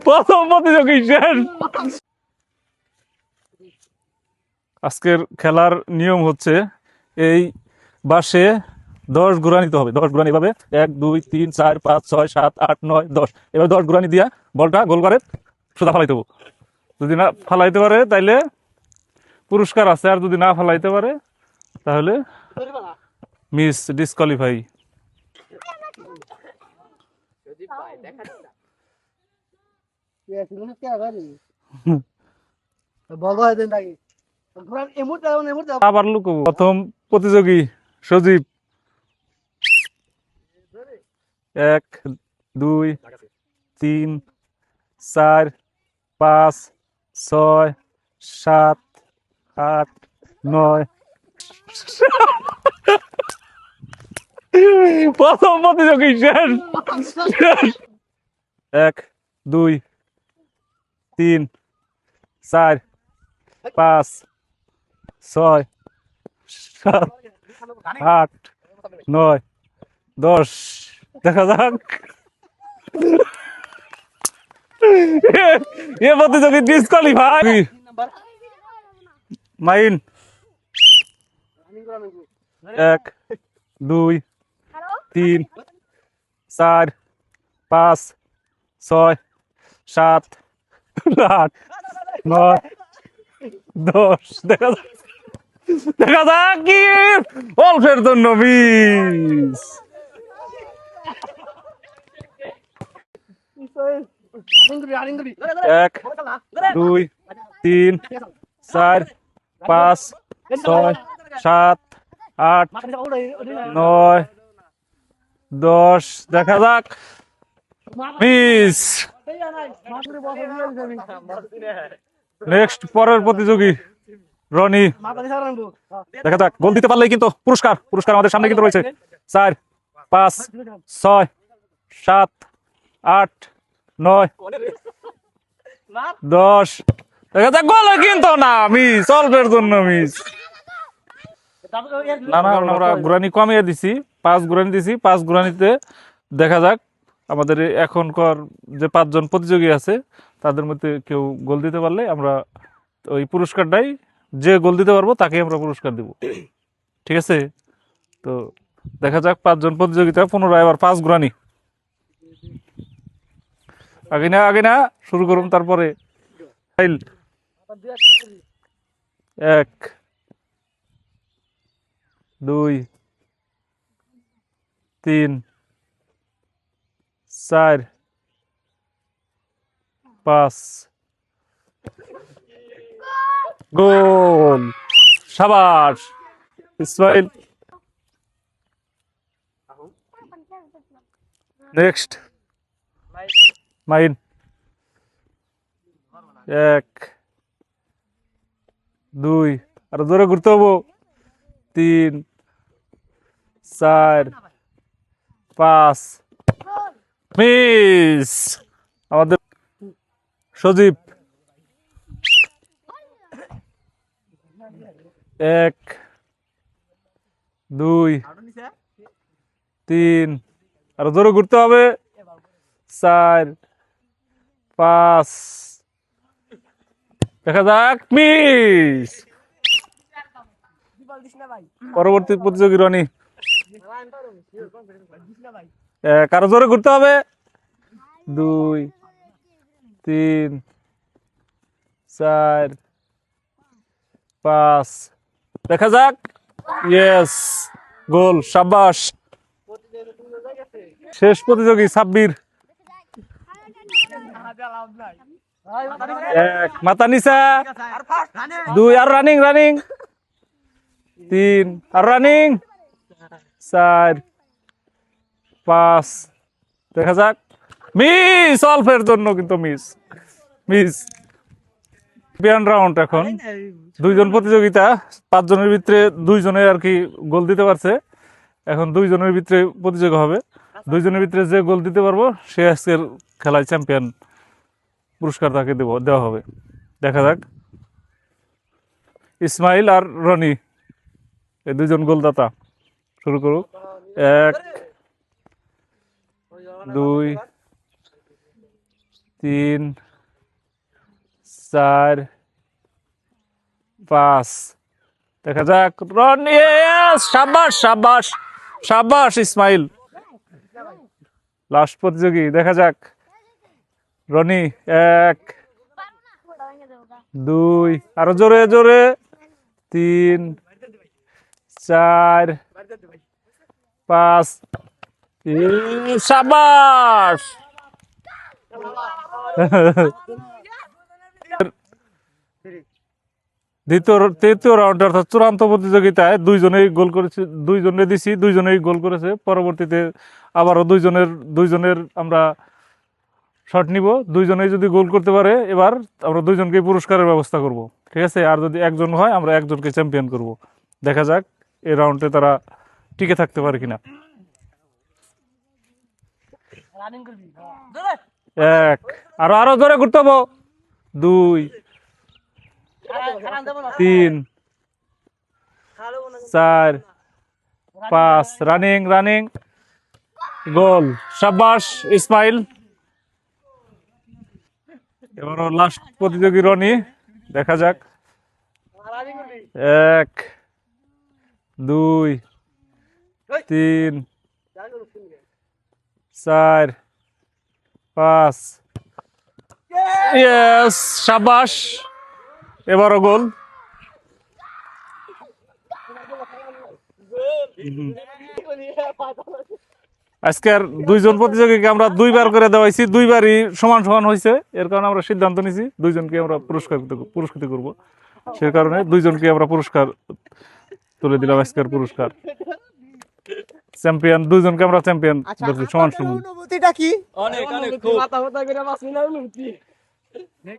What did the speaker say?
প্রথম প্রতিযোগী শেষ। আজকের খেলার নিয়ম হচ্ছে এই বাসে 10 ঘুরা নিতে হবে। 10 ঘুরা এভাবে 1 2 3 4 5 6 7 8 9 10 এবার 10 ঘুরানি দিয়া বলটা গোল করে সোজা ফালাইতে হবে। যদি না ফালাইতে পারে তাইলে পুরস্কার আছে, আর যদি না ফালাইতে পারে তাহলে মিস ডিসকোয়ালিফাই। আবার লুকোবো। প্রথম প্রতিযোগী সজীব। 1 2 3 4 5 6 7 8 9 প্রথম প্রতিযোগী শেষ। 1 2 3 4 5 6 7 8 9 10 দেখা যাক। এ প্রতিযোগী ডিসকোয়ালিফাই। মাইন 1 2 3 4 5 6 7 8 9 10 দেখা যাক। দেখা যাক কি অল্পের জন্য মিস। এক 2 3 4 5 6 7 8 9 10 দেখা যাক মিস। নেক্সট পরের প্রতিযোগী রনি। দেখা যাক, গোল দিতে পারলেই কিন্তু পুরস্কার। পুরস্কার আমাদের সামনে কিন্তু রয়েছে। 4 5 6 7 8 9 10 দেখা যাক, গোল কিন্তু না, মিস, অল্পের জন্য মিস। না না, আমরা ঘুরানি কমিয়ে দিছি, 5 ঘুরানি দিছি। 5 ঘুরানিতে দেখা যাক আমাদের এখনকার যে 5 জন প্রতিযোগী আছে তাদের মধ্যে কেউ গোল দিতে পারলে আমরা ওই পুরস্কারটাই, যে গোল দিতে পারবো তাকে আমরা পুরস্কার দিব। ঠিক আছে, তো দেখা যাক 5 জন প্রতিযোগিতা পুনরায় আবার 5 ঘুরানি। আগে না শুরু করুন, তারপরে 1 2 3 4 5 গোল, শাবাশ ইসমাইল। নেক্সট মাইন। 1 2 আর জোরে ঘুরতে হবো। 3 4 5 মিস আমাদের সজীব। 1 2 3 আর জোরে ঘুরতে হবে। 4 5 দেখা যাক মিস। পরবর্তী প্রতিযোগী রনি। কারো জোরে ঘুরতে হবে। 2 3 4 5 দেখা যাক, ইয়েস, গোল, শাবাশ। শেষ প্রতিযোগী সাব্বির। 1 মাথা নিচা। 2 আর রানিং 3 আর রানিং। 4 5 দেখা যাক মিস, অল্পের জন্য কিন্তু মিস। Champion round. এখন 2 জন প্রতিযোগিতা, 5 জনের ভিতরে 2 জনে আর কি গোল দিতে পারছে। এখন 2 জনের ভিতরে প্রতিযোগিতা হবে। 2 জনের ভিতরে যে গোল দিতে পারবো সে আজকের খেলায় চ্যাম্পিয়ন, পুরস্কার তাকে দেওয়া হবে। দেখা যাক, ইসমাইল আর রনি এই 2 জন গোলদাতা শুরু করুক। 1 2 3 4 5 দেখা যাক রনি শাবাশ শাবাশ শাবাশ ইসমাইল লাস্ট প্রতিযোগী দেখা যাক রনি 1 2 আরো জোরে জোরে 3 4 5 শাবাশ তৃতীয় রাউন্ড অর্থাৎ চূড়ান্ত প্রতিযোগিতায় দুইজনেই গোল করেছে, দুইজনে দিছি, দুইজনেই গোল করেছে। পরবর্তীতে আবারও দুইজনের আমরা শট নিব, দুইজনেই যদি গোল করতে পারে এবার আমরা দুইজনকে পুরস্কারের ব্যবস্থা করব, ঠিক আছে। আর যদি একজন হয় আমরা একজনকে চ্যাম্পিয়ন করব। দেখা যাক এই রাউন্ডে তারা টিকে থাকতে পারে কিনা। 1 আরো জোরে ঘুরতে হবো, 2 3 4 5 রানিং রানিং গোল শাবাশ ইসমাইল। এবারও লাস্ট প্রতিযোগী রনি, দেখা যাক 1 2 3 4 5 ইয়েস শাবাশ এবারও গোল। আজকের দুইজন প্রতিযোগীকে আমরা দুইবার করে দেওয়াইছি, দুইবারই সমান সমান হয়েছে। এর কারণে আমরা সিদ্ধান্ত নিছি দুইজনকে আমরা পুরস্কৃত করব। সে কারণে দুইজনকে আমরা পুরস্কার তুলে দিলাম। আজকের পুরস্কার চ্যাম্পিয়ন, দুইজনকে আমরা চ্যাম্পিয়ন সমান সমান। অনুভূতিটা কি? অনেক অনেক খুব মাথা ব্যথা করে মাছ মিলানো